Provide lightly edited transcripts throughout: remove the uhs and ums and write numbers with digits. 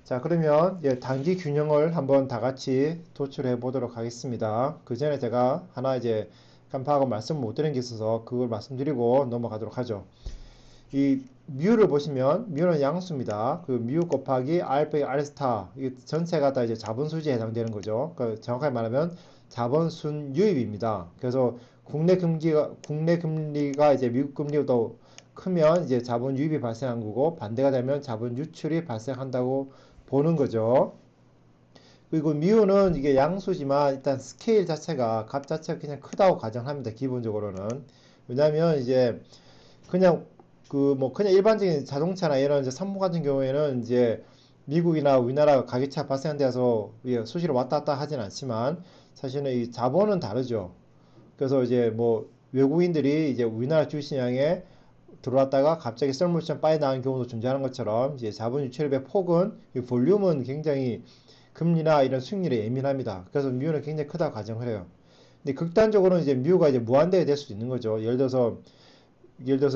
자, 그러면 이제 단기 균형을 한번 다 같이 도출해 보도록 하겠습니다. 그 전에 제가 하나 이제 깜빡하고 말씀 못 드린 게 있어서 그걸 말씀드리고 넘어가도록 하죠. 이 뮤를 보시면 뮤는 양수입니다. 그 뮤 곱하기 r 빼기 r 스타 이 전체가 다 이제 자본수지에 해당되는 거죠. 그러니까 정확하게 말하면 자본순 유입입니다. 그래서 국내 금리가 이제 미국 금리보다 크면 이제 자본 유입이 발생한 거고 반대가 되면 자본 유출이 발생한다고 보는 거죠. 그리고 뮤는 이게 양수지만 일단 스케일 자체가 값 자체가 그냥 크다고 가정합니다. 기본적으로는. 왜냐하면 이제 그냥 그 뭐 그냥 일반적인 자동차나 이런 이제 산물 같은 경우에는 이제 미국이나 우리나라 가격차 발생한 데서 수시로 왔다 갔다 하진 않지만 사실은 이 자본은 다르죠. 그래서 이제 뭐 외국인들이 이제 우리나라 주식시장에 들어왔다가 갑자기 썰물처럼 빠져나가는 경우도 존재하는 것처럼 이제 자본 유출입의 폭은 이 볼륨은 굉장히 금리나 이런 수익률에 예민합니다. 그래서 뮤는 굉장히 크다고 가정을 해요. 근데 극단적으로는 이제 뮤가 이제 무한대가 될 수도 있는 거죠. 예를 들어서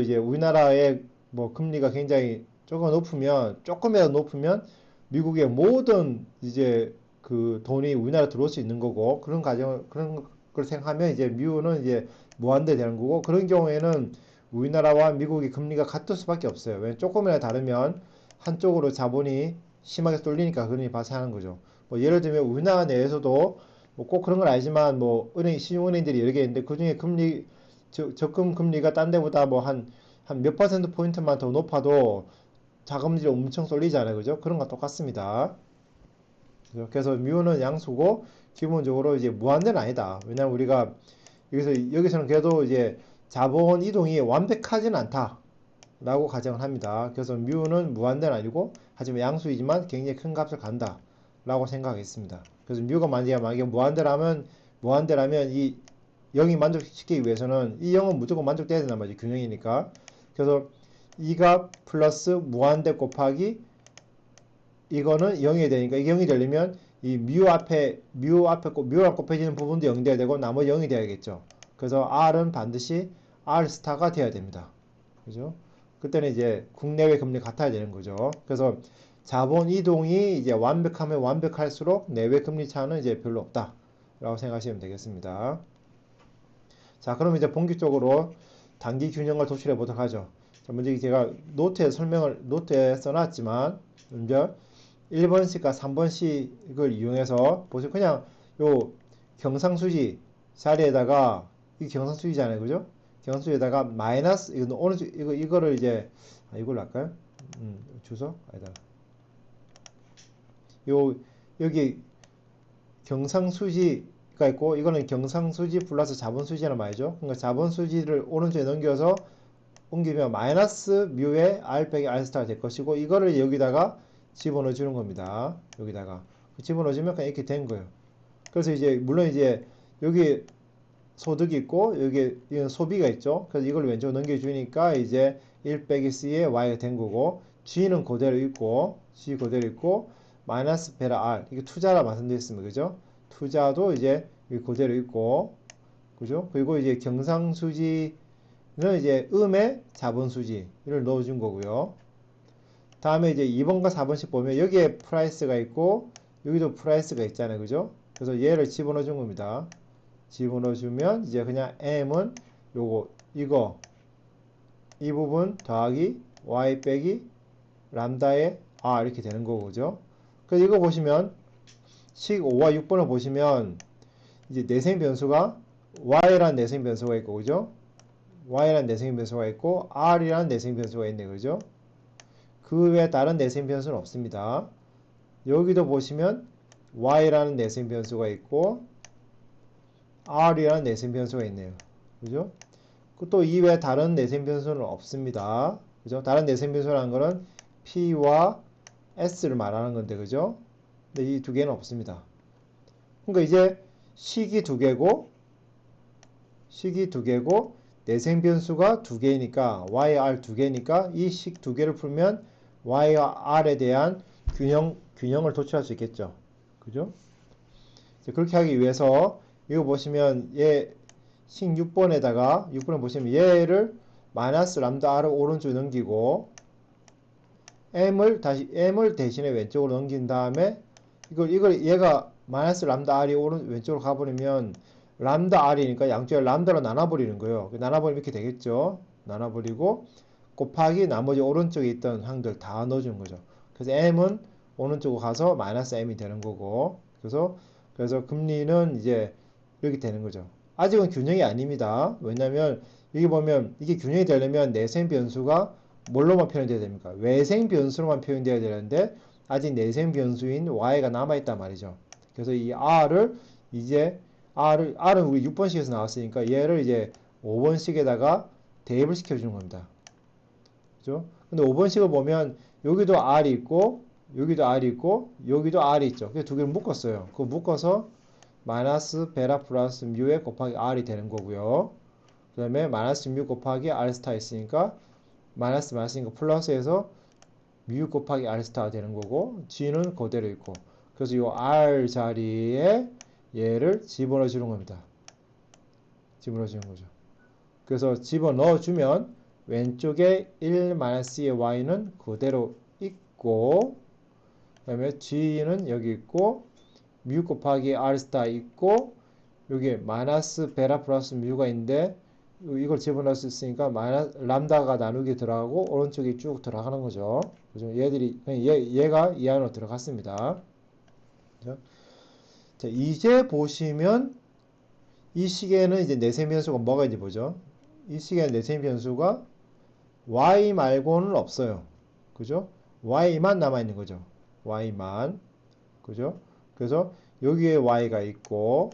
이제 우리나라의 뭐 금리가 굉장히 조금이라도 높으면 미국의 모든 이제 그 돈이 우리나라 들어올 수 있는 거고 그런 걸 생각하면 이제 뮤는 이제 무한대 되는 거고 그런 경우에는 우리나라와 미국의 금리가 같을 수밖에 없어요. 왜냐면 조금이라도 다르면 한쪽으로 자본이 심하게 쏠리니까 그런 일이 발생하는 거죠. 뭐 예를 들면 우리나라 내에서도 뭐 꼭 그런 건 아니지만 뭐 신용은행들이 여러 개 있는데 그중에 적금 금리가 딴 데보다 뭐 한 몇 퍼센트 포인트만 더 높아도 자금질이 엄청 쏠리잖아요. 그죠? 그런 거 똑같습니다. 그래서 뮤는 양수고 기본적으로 이제 무한대는 아니다. 왜냐면 우리가 여기서는 그래도 이제 자본 이동이 완벽하진 않다. 라고 가정을 합니다. 그래서 뮤는 무한대는 아니고 하지만 양수이지만 굉장히 큰 값을 간다. 라고 생각했습니다. 그래서 뮤가 만약에 무한대라면 이 0이 만족시키기 위해서는 이 0은 무조건 만족돼야 된단 말이죠. 균형이니까. 그래서 이 값 플러스 무한대 곱하기 이거는 0이 되니까 이게 0이 되려면 이 뮤랑 곱해지는 부분도 0이 돼야 되고 나머지 0이 돼야겠죠. 그래서 R은 반드시 R 스타가 돼야 됩니다. 그죠? 그때는 이제 국내외 금리 같아야 되는 거죠. 그래서 자본 이동이 이제 완벽하면 완벽할수록 내외 금리 차는 이제 별로 없다. 라고 생각하시면 되겠습니다. 자, 그럼 이제 본격적으로 단기 균형을 도출해 보도록 하죠. 자, 먼저 제가 노트에 써놨지만, 먼저 1번씩과 3번씩을 이용해서, 보세요. 그냥 요 경상수지 자리에다가, 이 경상수지잖아요. 그죠? 경상수지에다가 마이너스, 이거를 이제, 이걸로 할까요? 주소? 아니다. 여기 경상수지가 있고 이거는 경상수지 플러스 자본수지라는 말이죠. 그러니까 자본수지를 오른쪽에 넘겨서 옮기면 마이너스 뮤의 r 빼기 r 스타가 될 것이고 이거를 여기다가 집어넣어 주는 겁니다. 여기다가 집어넣어 주면 그냥 이렇게 된 거예요. 그래서 이제 물론 이제 여기 소득이 있고 여기 이건 소비가 있죠. 그래서 이걸 왼쪽으로 넘겨주니까 이제 1 빼기 c의 y가 된 거고 g는 그대로 있고 마이너스 베라 r 이게 투자라 말씀드렸습니다. 그죠? 투자도 이제 그대로 있고 그죠? 그리고 이제 경상수지는 이제 음의 자본수지를 넣어준 거고요. 다음에 이제 2번과 4번씩 보면 여기에 프라이스가 있고 여기도 프라이스가 있잖아요. 그죠? 그래서 얘를 집어넣어 준 겁니다. 집어넣어주면 이제 그냥 m은 이 부분 더하기 y 빼기 람다의 r 이렇게 되는 거고 그죠? 그래서 이거 보시면 식 5와 6번을 보시면 이제 내생 변수가 y라는 내생 변수가 있고 그죠? y라는 내생 변수가 있고 r이라는 내생 변수가 있네 그죠? 그 외에 다른 내생 변수는 없습니다. 여기도 보시면 y라는 내생 변수가 있고 r이라는 내생 변수가 있네요. 그죠? 또 이외에 다른 내생 변수는 없습니다. 그죠? 다른 내생 변수라는 거는 p와 s를 말하는 건데, 그죠? 근데 이 두 개는 없습니다. 그러니까 이제 식이 두 개고, 내생 변수가 두 개이니까, yr 두 개니까, 이 식 두 개를 풀면 y와 r에 대한 균형을 도출할 수 있겠죠. 그죠? 그렇게 하기 위해서, 이거 보시면 식 6번에 보시면 얘를 마이너스 람다 r을 오른쪽 넘기고 m을 대신에 왼쪽으로 넘긴 다음에 이걸 얘가 마이너스 람다 r이 오른 왼쪽으로 가버리면 람다 r이니까 양쪽에 람다로 나눠버리는 거예요. 나눠버리면 이렇게 되겠죠. 나눠버리고 곱하기 나머지 오른쪽에 있던 항들 다 넣어주는 거죠. 그래서 m은 오른쪽으로 가서 마이너스 m이 되는 거고, 그래서 금리는 이제 이렇게 되는 거죠. 아직은 균형이 아닙니다. 왜냐면 여기 보면 이게 균형이 되려면 내생 변수가 뭘로만 표현되어야 됩니까? 외생 변수로만 표현되어야 되는데 아직 내생 변수인 y가 남아있단 말이죠. 그래서 이 r을 이제 r은 우리 6번식에서 나왔으니까 얘를 이제 5번식에다가 대입을 시켜주는 겁니다. 그죠? 근데 5번식을 보면 여기도 r이 있고 여기도 r이 있고 여기도 r이 있죠. 그래서 두 개를 묶었어요. 그거 묶어서 마이너스 베라 플러스 뮤에 곱하기 r이 되는 거고요. 그 다음에 마이너스 뮤 곱하기 r 스타 있으니까 마이너스니까 플러스해서 뮤 곱하기 r 스타가 되는 거고 g는 그대로 있고, 그래서 이 r 자리에 얘를 집어넣어 주는 겁니다. 집어넣어 주는 거죠. 그래서 집어넣어 주면 왼쪽에 1-2의 y는 그대로 있고, 그 다음에 g는 여기 있고 뮤 곱하기 r 스타 있고 여기에 마이너스 베라 플러스 뮤가 있는데 이걸 집어넣을 수 있으니까 마이너스 람다가 나누기 들어가고 오른쪽에 쭉 들어가는 거죠. 그죠? 얘가 이 안으로 들어갔습니다. 그죠? 자, 이제 보시면 이 식에는 이제 내생 변수가 뭐가 있는지 보죠. 이 식에는 내생 변수가 y 말고는 없어요. 그죠? y만 남아 있는 거죠. y만. 그죠? 그래서 여기에 y가 있고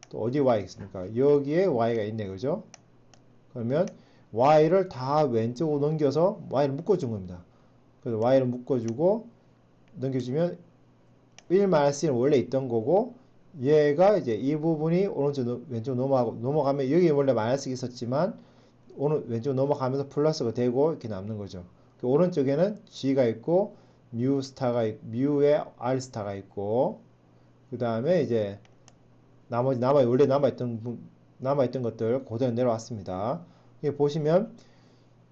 또 어디 y가 있습니까? 여기에 y가 있네. 그죠? 그러면 y를 다 왼쪽으로 넘겨서 y를 묶어준 겁니다. 그래서 y를 묶어주고 넘겨주면 1-1은 원래 있던 거고 얘가 이제 이 부분이 오른쪽 왼쪽 넘어가면 여기 원래 마이너스가 있었지만 왼쪽 넘어가면서 플러스가 되고 이렇게 남는 거죠. 그 오른쪽에는 g가 있고 뮤에 r 스타가 있고 그 다음에 이제 나머지 원래 남아있던 것들 그대로 내려왔습니다. 여기 보시면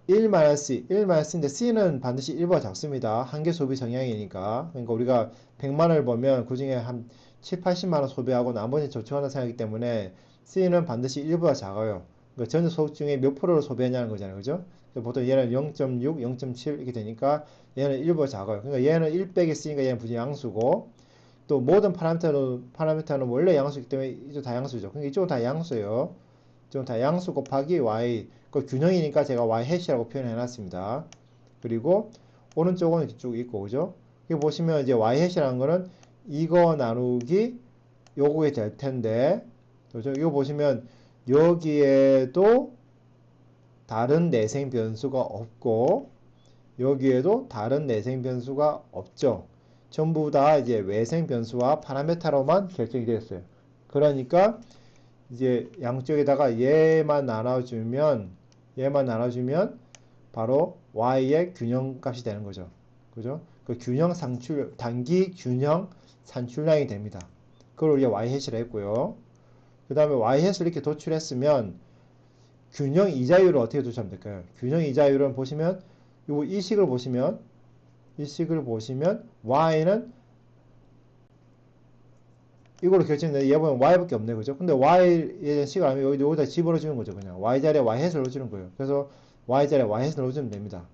1-인데 C는 반드시 1보다 작습니다. 한계 소비 성향이니까. 그러니까 우리가 100만원을 보면 그 중에 한 7, 80만원 소비하고 나머지 저축하는 생각이기 때문에 C는 반드시 1보다 작아요. 그러니까 전체 소득 중에 몇 프로를 소비하냐는 거잖아요. 그죠? 보통 얘는 0.6, 0.7 이렇게 되니까 얘는 1보다 작아요. 그러니까 얘는 1 빼기 C니까 얘는 무조건 양수고 또 모든 파라미터는 원래 양수이기 때문에 이쪽 다 양수죠. 그러니까 이쪽은 다 양수예요. 이쪽은 다 양수 곱하기 y. 그 균형이니까 제가 y 해시라고 표현해 놨습니다. 그리고 오른쪽은 이렇게 쭉 있고, 그죠? 여기 보시면 이제 y 해시라는 거는 이거 나누기 요거에 될 텐데, 그죠? 이거 보시면 여기에도 다른 내생 변수가 없고 여기에도 다른 내생 변수가 없죠. 전부 다 이제 외생 변수와 파라메타로만 결정이 되었어요. 그러니까 이제 양쪽에다가 얘만 나눠주면 바로 y의 균형 값이 되는 거죠. 그죠? 그 단기 균형 산출량이 됩니다. 그걸 우리가 y 해시를 했고요. 그 다음에 y 해시를 이렇게 도출했으면 균형 이자율을 어떻게 도출하면 될까요? 균형 이자율은 보시면 이 식을 보시면 y는 이걸로 결정되는데 얘 보면 y밖에 없네. 그죠? 근데 y에 대한 식을 알면 여기다 집어넣어 주는 거죠. 그냥 y 자리에 y 해서 넣어주는 거예요. 그래서 y 자리에 y 해서 넣어주면 됩니다.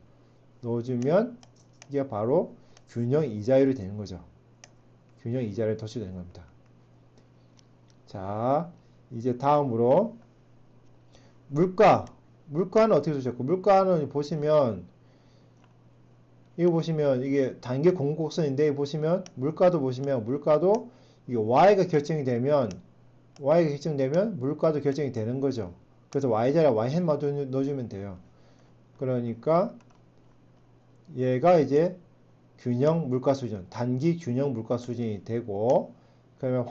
넣어주면 이게 바로 균형 이자율이 되는 거죠. 균형 이자율이 도출되는 겁니다. 자, 이제 다음으로 물가는 어떻게 도출했고, 물가는 보시면 이거 보시면 이게 단계 공곡선인데 보시면 물가도 이게 y가 결정이 되면 물가도 결정이 되는 거죠. 그래서 y자리에 y햇만 넣어주면 돼요. 그러니까 얘가 이제 균형 물가 수준, 단기 균형 물가 수준이 되고, 그러면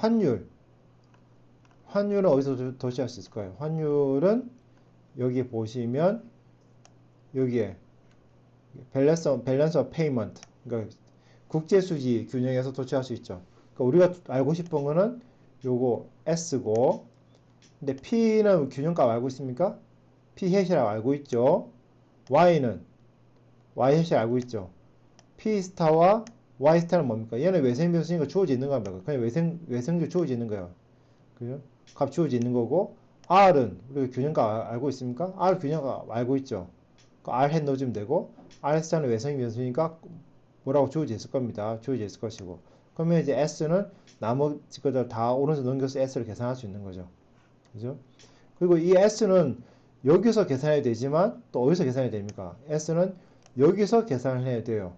환율은 어디서 도출할 수 있을까요? 환율은 여기 보시면 여기에 밸런스 오브 페이먼트, 그러니까 국제수지 균형에서 도출할 수 있죠. 그러니까 우리가 알고 싶은 거는 요거 S고, 근데 P는 균형값 알고 있습니까? P 해시라고 알고 있죠. Y는 Y 해시 알고 있죠. P 스타와 Y 스타는 뭡니까? 얘는 외생 변수니까 주어져 있는 겁니다. 그냥 외생도 주어져 있는 거예요. 그죠? 값 주어져 있는 거고, R은 우리가 균형값 알고 있습니까? R 균형값 알고 있죠. R 해 넣어주면 되고, R 스타는 외생 변수니까 뭐라고 주어져 있을 겁니다. 주어져 있을 것이고. 그러면 이제 S는 나머지 것들 다 오른쪽 넘겨서 S를 계산할 수 있는 거죠. 그죠? 그리고 이 S는 여기서 계산해야 되지만 또 어디서 계산해야 됩니까? S는 여기서 계산을 해야 돼요.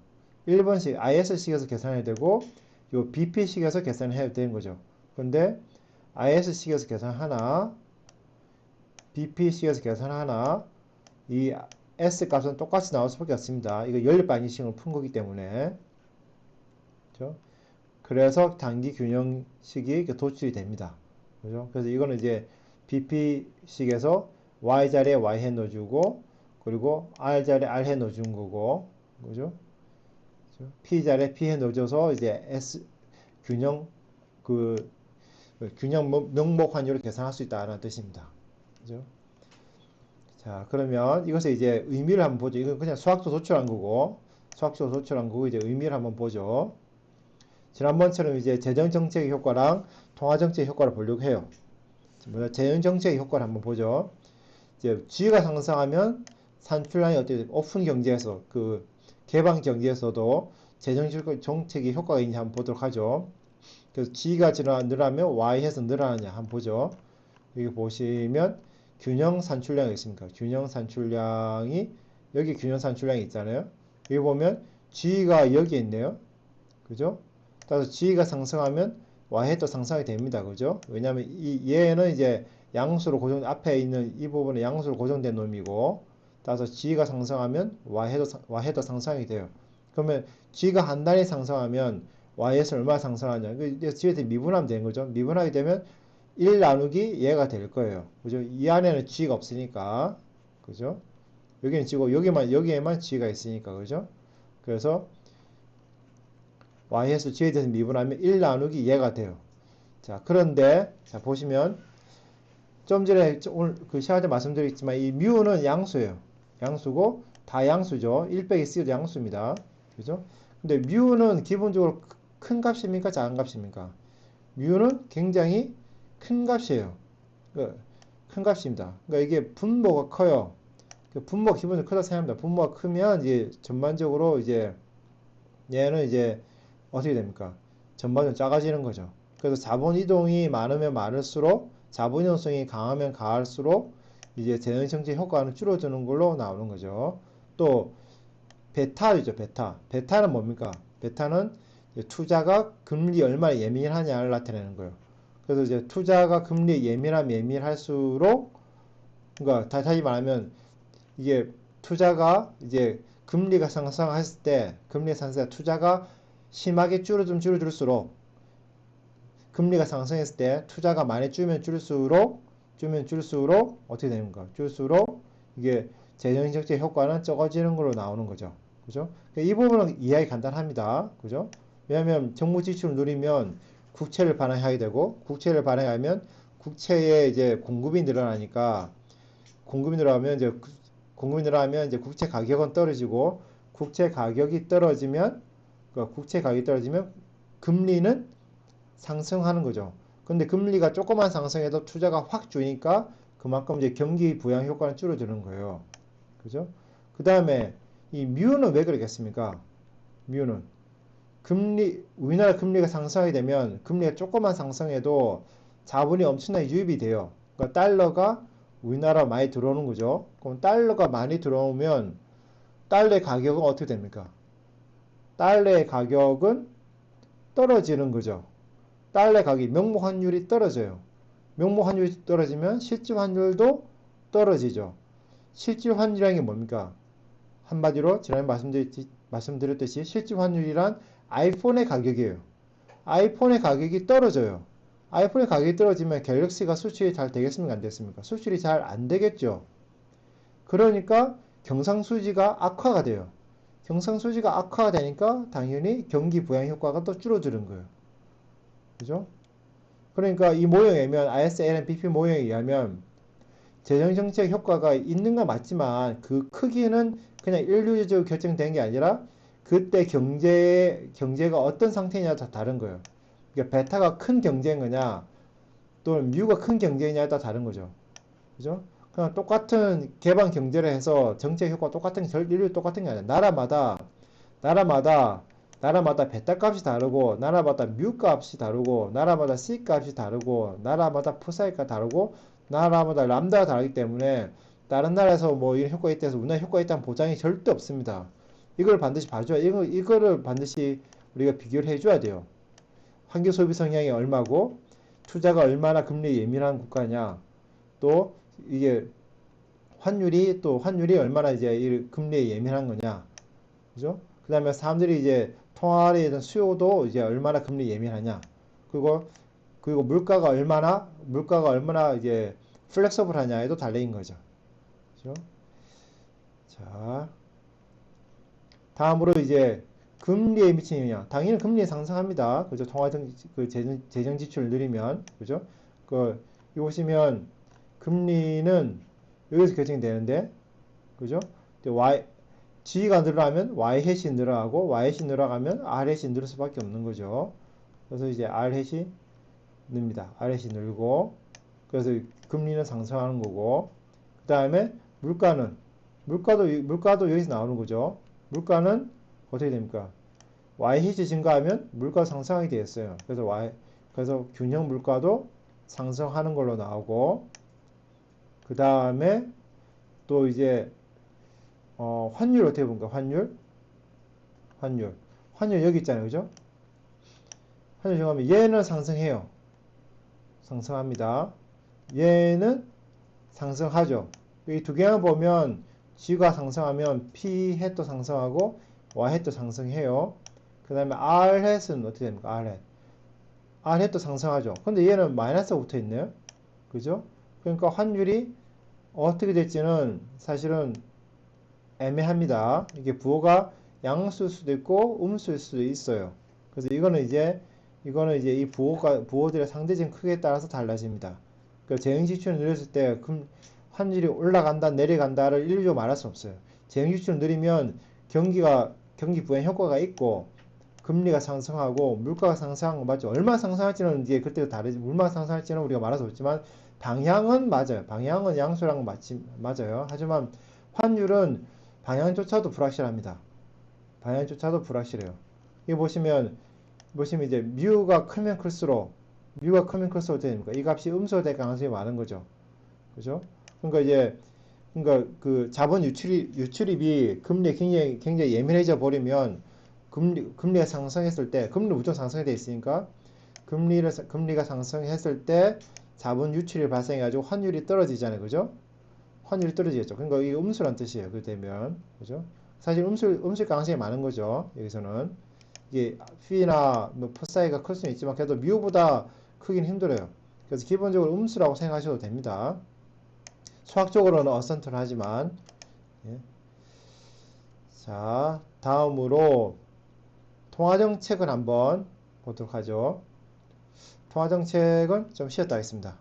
1번식 IS식에서 계산해야 되고 요 BP식에서 계산해야 되는 거죠. 근데 IS식에서 계산하나 BP식에서 계산하나 이 S 값은 똑같이 나올 수밖에 없습니다. 이거 연립반이식을 푼 거기 때문에 그렇죠? 그래서 단기 균형식이 도출이 됩니다. 그죠? 그래서 이거는 이제 BP식에서 Y 자리에 Y 해 넣어주고, 그리고 R 자리에 R 해 넣어준 거고, 그죠? P 자리에 P 해 넣어줘서 이제 S 균형, 균형 명목 환율을 계산할 수 있다는 뜻입니다. 그죠? 자, 그러면 이것을 이제 의미를 한번 보죠. 이건 그냥 수학도 도출한 거고, 수학도 도출한 거고, 이제 의미를 한번 보죠. 지난번처럼 이제 재정정책의 효과랑 통화정책의 효과를 보려고 해요. 재정정책의 효과를 한번 보죠. 이제 G가 상승하면 산출량이 어떻게 오픈 경제에서 개방 경제에서도 재정정책의 효과가 있는지 한번 보도록 하죠. 그래서 G가 늘어나면 Y에서 늘어나냐 한번 보죠. 여기 보시면 균형 산출량이 있습니까? 균형 산출량이 여기 균형 산출량이 있잖아요. 여기 보면 G가 여기 있네요. 그죠? 따라서 G가 상승하면 Y해도 상승이 됩니다. 그죠? 왜냐하면 얘는 이제 양수로 앞에 있는 이 부분은 양수로 고정된 놈이고, 따라서 G가 상승하면 Y해도 상승이 돼요. 그러면 G가 한 단위 상승하면 Y에서 얼마나 상승하냐? G에 대해 미분하면 되는 거죠. 미분하게 되면 1 나누기 얘가 될 거예요. 그죠? 이 안에는 G가 없으니까. 그죠? 여기는 G고, 여기에만 G가 있으니까. 그죠? 그래서 Y에서 G에 대해서 미분하면 1 나누기 얘가 돼요. 자, 그런데, 자, 보시면, 좀 전에 오늘 시간에 말씀드렸지만, 이 뮤는 양수예요. 양수고, 다 양수죠. 1 빼기 C도 양수입니다. 그죠? 근데 뮤는 기본적으로 큰 값입니까? 작은 값입니까? 뮤는 굉장히 큰 값이에요. 큰 값입니다. 그러니까 이게 분모가 커요. 분모가 기본적으로 크다 생각합니다. 분모가 크면 이제 전반적으로 이제 얘는 이제 어떻게 됩니까? 전반적으로 작아지는 거죠. 그래서 자본 이동이 많으면 많을수록 자본 이동성이 강하면 강할수록 이제 재정정책 효과는 줄어드는 걸로 나오는 거죠. 또 베타이죠. 베타는 뭡니까? 베타는 투자가 금리 얼마나 예민하냐를 나타내는 거예요. 그래서 이제 투자가 금리에 예민할수록, 그러니까 다시 말하면 이게 투자가 이제 금리가 상승했을 때, 투자가 심하게 줄어들수록, 금리가 상승했을 때 투자가 많이 줄면 줄수록 어떻게 되는가? 줄수록 이게 재정정책 효과는 적어지는 걸로 나오는 거죠. 그죠? 이 부분은 이해하기 간단합니다. 그죠? 왜냐하면 정부 지출을 누리면 국채를 발행하게 되고, 국채를 발행하면 국채에 이제 공급이 늘어나니까, 공급이 늘어나면 이제 국채 가격은 떨어지고, 국채 가격이 떨어지면 금리는 상승하는 거죠. 근데 금리가 조금만 상승해도 투자가 확 주니까 그만큼 이제 경기 부양 효과는 줄어드는 거예요. 그죠? 그 다음에 이 뮤는 왜 그러겠습니까? 뮤는 우리나라 금리가 상승하게 되면 금리가 조금만 상승해도 자본이 엄청나게 유입이 돼요. 그러니까 달러가 우리나라 많이 들어오는 거죠. 그럼 달러가 많이 들어오면 달러의 가격은 어떻게 됩니까? 달러의 가격은 떨어지는 거죠. 달러 가격이 명목 환율이 떨어져요. 명목 환율이 떨어지면 실질 환율도 떨어지죠. 실질 환율이라는 게 뭡니까? 한마디로 지난해 말씀드렸듯이 실질 환율이란 아이폰의 가격이에요. 아이폰의 가격이 떨어져요. 아이폰의 가격이 떨어지면 갤럭시가 수출이 잘 되겠습니까? 안 되겠습니까? 수출이 잘 안 되겠죠. 그러니까 경상수지가 악화가 돼요. 경상수지가 악화가 되니까 당연히 경기 부양 효과가 또 줄어드는 거예요. 그죠? 그러니까 이 모형에 의하면 ISLNBP 모형에 의하면 재정정책 효과가 있는 건 맞지만 그 크기는 그냥 일률적으로 결정된 게 아니라 그때 경제가 어떤 상태냐에 따라 다른 거예요. 그러니까 베타가 큰 경제인 거냐, 또는 뮤가 큰 경제냐에 따라 다른 거죠. 그죠? 그냥 똑같은 개방 경제를 해서 정책 효과 똑같은 게 일률 똑같은 게 아니라 나라마다 나라마다 베타 값이 다르고 나라마다 뮤 값이 다르고 나라마다 C 값이 다르고 나라마다 푸사이가 다르고 나라마다 람다가 다르기 때문에 다른 나라에서 뭐 이런 효과가 있다 해서 우리나라 효과가 있다는 보장이 절대 없습니다. 이걸 반드시 봐줘야 이거를 반드시 우리가 비교를 해줘야 돼요. 환경 소비 성향이 얼마고 투자가 얼마나 금리에 예민한 국가냐 또 이게 환율이 얼마나 이제 이 금리에 예민한 거냐 그죠? 그 다음에 사람들이 이제 통화에 대한 수요도 이제 얼마나 금리 예민하냐. 그리고 물가가 얼마나 이제 플렉서블 하냐에도 달려있는 거죠. 그죠? 자, 다음으로 이제 금리에 미치는 영향. 당연히 금리에 상승합니다. 그죠? 재정 지출을 늘리면. 그죠? 여기 보시면 금리는 여기서 결정이 되는데. 그죠? G가 늘어나면 Y 해시 늘어나고 Y 해시 늘어가면 R 해시 늘을 수밖에 없는 거죠. 그래서 이제 R 해시 늡니다. R 해시 늘고 그래서 금리는 상승하는 거고 그 다음에 물가도 여기서 나오는 거죠. 물가는 어떻게 됩니까? Y 해시 증가하면 물가 상승하게 되었어요. 그래서 균형 물가도 상승하는 걸로 나오고 그 다음에 또 이제 환율 어떻게 볼까? 환율 여기 있잖아요. 그죠? 환율 정하면 얘는 상승해요. 상승합니다. 얘는 상승하죠. 이 두 개만 보면 G가 상승하면 P 햇도 상승하고 Y 햇도 상승해요. 그 다음에 R 햇은 어떻게 됩니까? R 햇도 상승하죠. 근데 얘는 마이너스가 붙어 있네요. 그죠? 그러니까 환율이 어떻게 될지는 사실은 애매합니다. 이게 부호가 양수일 수도 있고 음수일 수도 있어요. 그래서 이거는 이제 이 부호들의 상대적인 크기에 따라서 달라집니다. 그 재정지출을 늘렸을 때 환율이 올라간다 내려간다를 일률적으로 말할 수 없어요. 재정지출을 늘리면 경기 부양 효과가 있고 금리가 상승하고 물가가 상승한 거 맞죠? 얼마나 상승할지는 이제 그때 다르지. 얼마나 상승할지는 우리가 말할 수 없지만 방향은 맞아요. 방향은 양수랑 맞아요. 하지만 환율은 방향조차도 불확실합니다. 방향조차도 불확실해요. 여기 보시면 이제 뮤가 크면 클수록 어떻게 됩니까? 이 값이 음수가 될 가능성이 많은 거죠. 그죠? 그러니까 그 자본 유출입이 금리에 굉장히 예민해져 버리면 금리가 상승했을 때 금리 무조건 상승이 돼 있으니까 금리가 상승했을 때 자본 유출이 발생해가지고 환율이 떨어지잖아요. 그죠? 환율이 떨어지겠죠. 그러니까 이게 음수란 뜻이에요. 그 되면. 그죠? 사실 음수일 가능성이 많은 거죠. 여기서는. 이게 P나 뭐 푸사이가 클 수는 있지만 그래도 뮤보다 크긴 힘들어요. 그래서 기본적으로 음수라고 생각하셔도 됩니다. 수학적으로는 어선트를 하지만 예. 자, 다음으로 통화정책을 한번 보도록 하죠. 통화정책은 좀 쉬었다 하겠습니다.